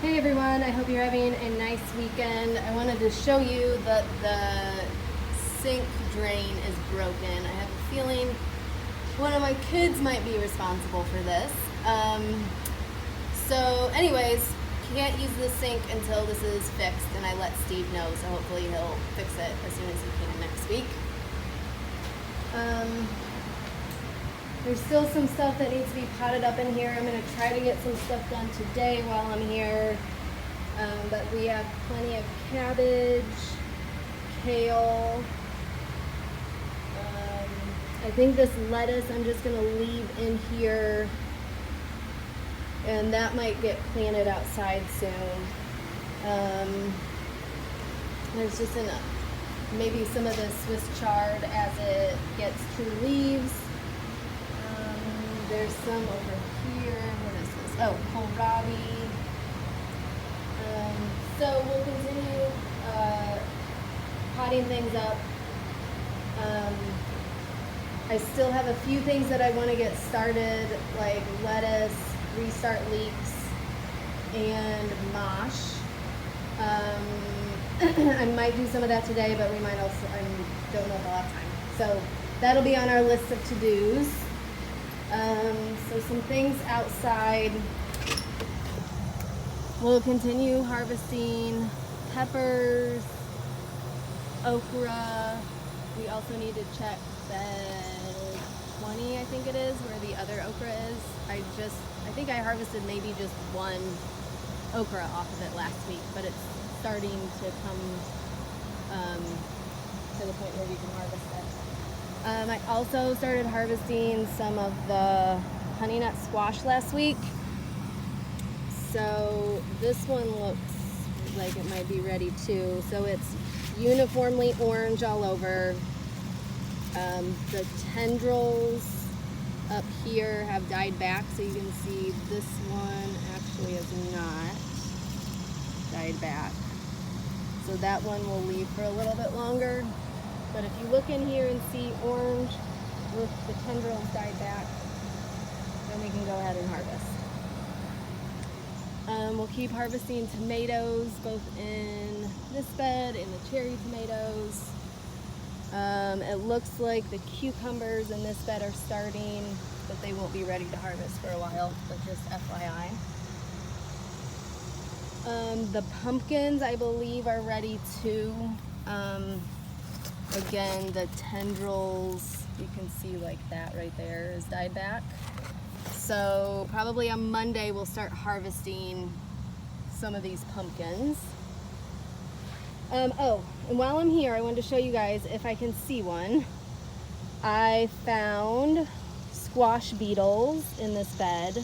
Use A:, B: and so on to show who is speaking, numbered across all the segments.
A: Hey everyone, I hope you're having a nice weekend. I wanted to show you that the sink drain is broken. I have a feeling one of my kids might be responsible for this. So anyways, can't use the sink until this is fixed, and I let Steve know, so hopefully he'll fix it as soon as he can next week. There's still some stuff that needs to be potted up in here. I'm going to try to get some stuff done today while I'm here. But we have plenty of cabbage, kale. I think this lettuce I'm just going to leave in here. And that might get planted outside soon. There's just enough. Maybe some of the Swiss chard as it gets true leaves. There's some over here. What is this? Oh, kohlrabi. So we'll continue potting things up. I still have a few things that I want to get started, like lettuce, restart leeks, and mosh. I might do some of that today, but we might also, I don't know if I'll have time. So that'll be on our list of to-dos. So some things outside. We'll continue harvesting peppers, okra. We also need to check bed 20, I think it is, where the other okra is. I think I harvested maybe just one okra off of it last week, but it's starting to come to the point where we can harvest it. I also started harvesting some of the honey nut squash last week. So this one looks like it might be ready too. So it's uniformly orange all over. The tendrils up here have died back, so you can see this one actually is not died back. So that one will leave for a little bit longer. But if you look in here and see orange with the tendrils died back, then we can go ahead and harvest. We'll keep harvesting tomatoes, both in this bed and the cherry tomatoes. It looks like the cucumbers in this bed are starting, but they won't be ready to harvest for a while, but just FYI. The pumpkins, I believe, are ready too. Again, the tendrils, you can see like that right there is died back. So probably on Monday we'll start harvesting some of these pumpkins. Oh, and while I'm here, I wanted to show you guys if I can see one. I found squash beetles in this bed.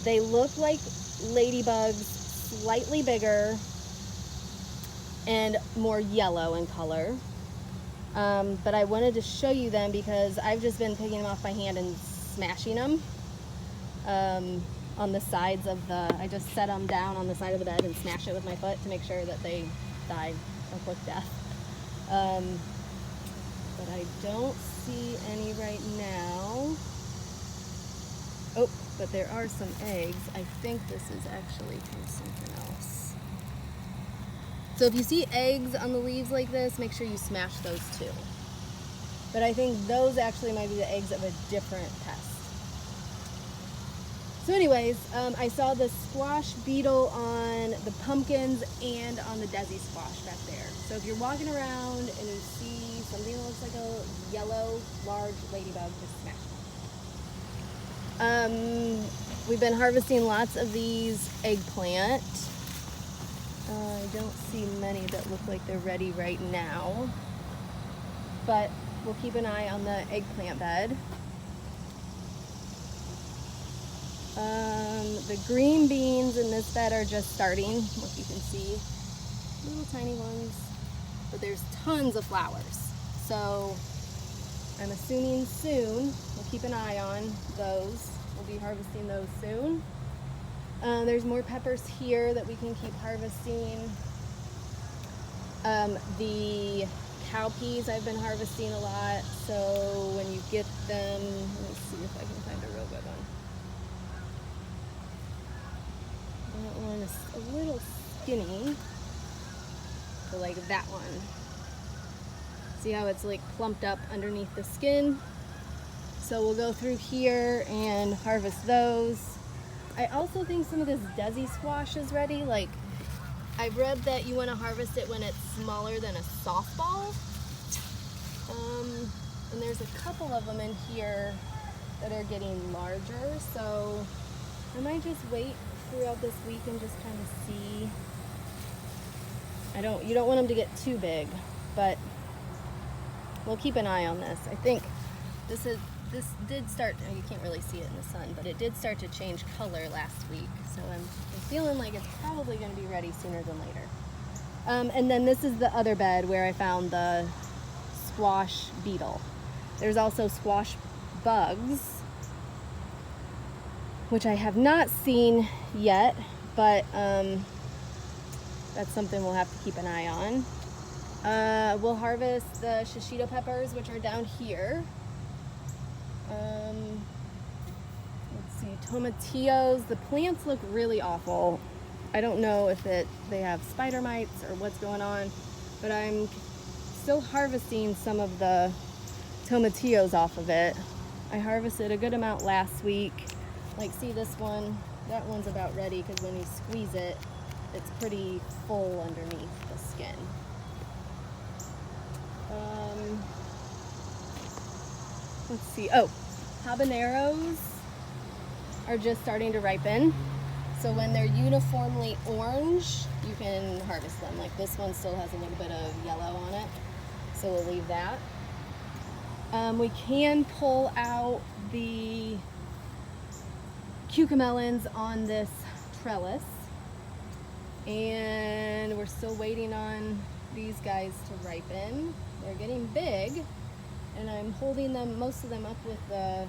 A: They look like ladybugs, slightly bigger and more yellow in color. But I wanted to show you them because I've just been picking them off by hand and smashing them on the sides of I just set them down on the side of the bed and smash it with my foot to make sure that they die a quick death. But I don't see any right now. Oh, but there are some eggs. I think this is actually from something else. So if you see eggs on the leaves like this, make sure you smash those too. But I think those actually might be the eggs of a different pest. So anyways, I saw the squash beetle on the pumpkins and on the desi squash back there. So if you're walking around and you see something that looks like a yellow, large ladybug, just smash it. We've been harvesting lots of these eggplant. I don't see many that look like they're ready right now, but we'll keep an eye on the eggplant bed. The green beans in this bed are just starting, like you can see, little tiny ones, but there's tons of flowers. So I'm assuming soon, we'll keep an eye on those. We'll be harvesting those soon. There's more peppers here that we can keep harvesting. The cowpeas I've been harvesting a lot, so when you get them, let me see if I can find a real good one. That one is a little skinny. So like that one. See how it's like plumped up underneath the skin? So we'll go through here and harvest those. I also think some of this Desi squash is ready. Like, I've read that you want to harvest it when it's smaller than a softball. And there's a couple of them in here that are getting larger. So I might just wait throughout this week and just kind of see. You don't want them to get too big, but we'll keep an eye on this. I think this did start, you can't really see it in the sun, but it did start to change color last week. So I'm feeling like it's probably going to be ready sooner than later. And then this is the other bed where I found the squash beetle. There's also squash bugs, which I have not seen yet, but that's something we'll have to keep an eye on. We'll harvest the shishito peppers, which are down here. Let's see, tomatillos. The plants look really awful. I don't know if they have spider mites or what's going on, but I'm still harvesting some of the tomatillos off of it. I harvested a good amount last week. Like, see this one? That one's about ready because when you squeeze it, it's pretty full underneath the skin. Let's see. Oh, habaneros are just starting to ripen. So when they're uniformly orange, you can harvest them. Like this one still has a little bit of yellow on it, so we'll leave that. We can pull out the cucamelons on this trellis, and we're still waiting on these guys to ripen. They're getting big, and I'm holding them, most of them, up with the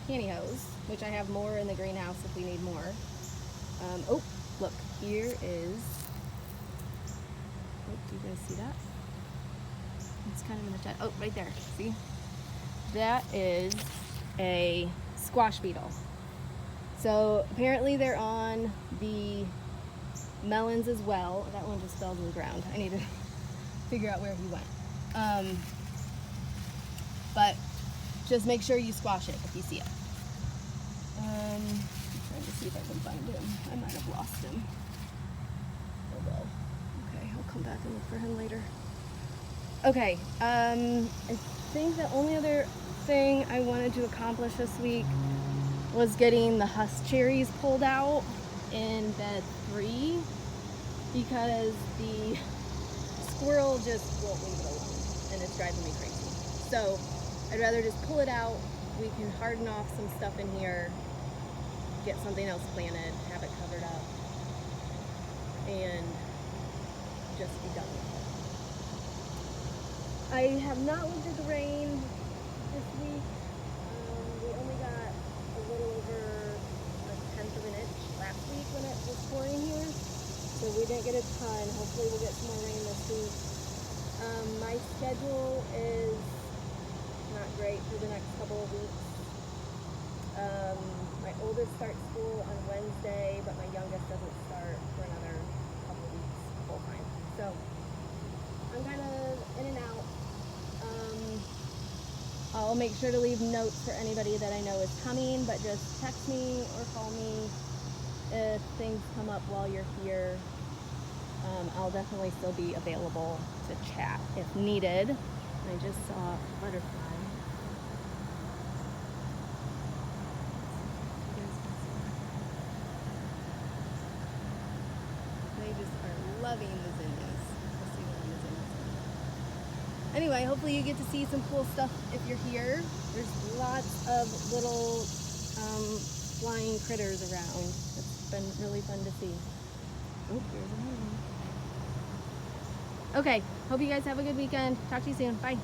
A: pantyhose, which I have more in the greenhouse if we need more. Oh, look, here is, oh, do you guys see that? It's kind of in the chat. Oh, right there, see? That is a squash beetle. So apparently they're on the melons as well. That one just fell to the ground. I need to figure out where he went. But just make sure you squash it if you see it. I'm trying to see if I can find him. I might have lost him. Oh well. Okay, I'll come back and look for him later. Okay, I think the only other thing I wanted to accomplish this week was getting the husk cherries pulled out in bed 3 because the squirrel just won't leave it alone and it's driving me crazy. So I'd rather just pull it out. We can harden off some stuff in here, get something else planted, have it covered up, and just be done with it. I have not looked at the rain this week. We only got a little over 1/10 of an inch last week when it was pouring here. So we didn't get a ton. Hopefully we'll get some more rain this week. My schedule is not great for the next couple of weeks. My oldest starts school on Wednesday, but my youngest doesn't start for another couple of weeks full time. So I'm kind of in and out. I'll make sure to leave notes for anybody that I know is coming, but just text me or call me if things come up while you're here. I'll definitely still be available to chat if needed. I just saw a butterfly. They just are loving the zinnias. Let's see what the zinnias are. Anyway, hopefully you get to see some cool stuff if you're here. There's lots of little flying critters around. It's been really fun to see. Oh, here's another one. Okay, hope you guys have a good weekend. Talk to you soon. Bye.